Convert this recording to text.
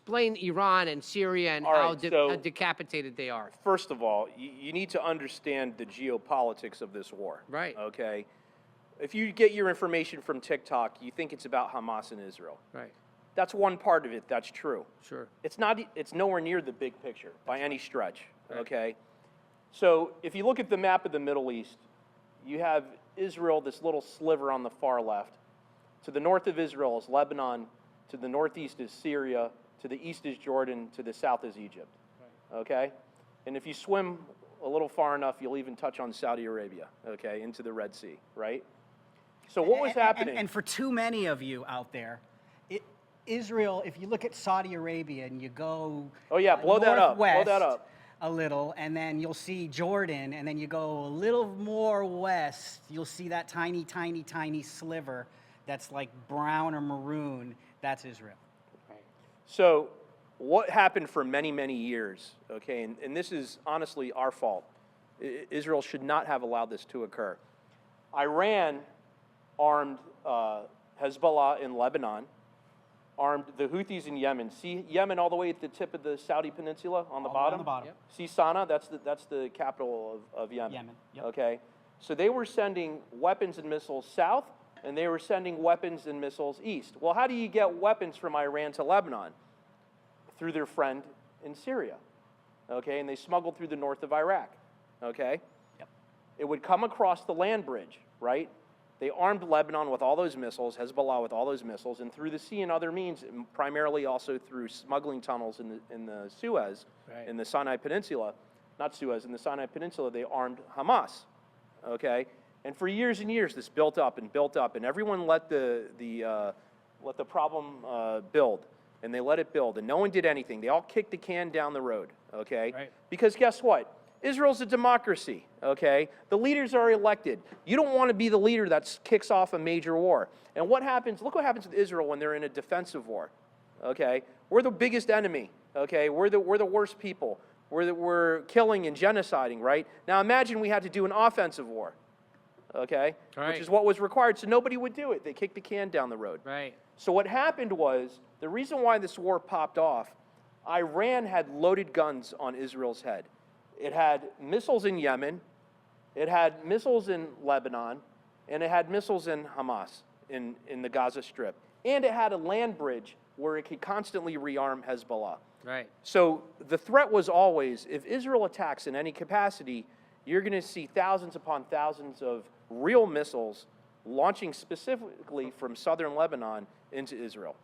explain Iran and Syria and All how, right, so how decapitated they are. first of all, you need to understand the geopolitics of this war. Right. Okay? If you get your information from TikTok, you think it's about Hamas and Israel. Right. That's one part of it. That's true. Sure. It's not. It's nowhere near the big picture by any stretch. Right. Okay. So if you look at the map of the Middle East, you have Israel, this little sliver on the far left. To the north of Israel is Lebanon. To the northeast is Syria. To the east is Jordan. To the south is Egypt. Right. Okay. And if you swim a little far enough, you'll even touch on Saudi Arabia. Okay, into the Red Sea. Right. So what was happening? And for too many of you out there, Israel, if you look at Saudi Arabia and you go oh yeah, blow that up. Blow that up a little, and then you'll see Jordan, and then you go a little more west, you'll see that tiny, tiny, tiny sliver that's like brown or maroon. That's Israel. Right. So what happened for many, many years, okay, and this is honestly our fault. Israel should not have allowed this to occur. Iran armed Hezbollah in Lebanon, armed the Houthis in Yemen. See Yemen all the way at the tip of the Saudi Peninsula on the bottom? On the bottom. Yep. See Sana'a? That's the capital of Yemen. Yemen, yep. Okay? So they were sending weapons and missiles south, and they were sending weapons and missiles east. Well, how do you get weapons from Iran to Lebanon? Through their friend in Syria. Okay? And they smuggled through the north of Iraq. Okay? Yep. It would come across the land bridge, right? They armed Lebanon with all those missiles, Hezbollah with all those missiles, and through the sea and other means, primarily also through smuggling tunnels in the Suez, Right. in the Sinai Peninsula, not Suez, in the Sinai Peninsula, they armed Hamas, okay? And for years and years, this built up, and everyone let the problem build, and they let it build, and no one did anything. They all kicked the can down the road, okay? Right. Because guess what? Israel's a democracy, okay? The leaders are elected. You don't want to be the leader that kicks off a major war. And what happens, look what happens with Israel when they're in a defensive war, okay? We're the biggest enemy, okay? We're the worst people. We're killing and genociding, right? Now imagine we had to do an offensive war, okay? Right. Which is what was required, so nobody would do it. They kicked the can down the road. Right. So what happened was, the reason why this war popped off, Iran had loaded guns on Israel's head. It had missiles in Yemen, it had missiles in Lebanon, and it had missiles in Hamas, in the Gaza Strip. And it had a land bridge where it could constantly rearm Hezbollah. Right. So the threat was always, if Israel attacks in any capacity, you're going to see thousands upon thousands of real missiles launching specifically from southern Lebanon into Israel.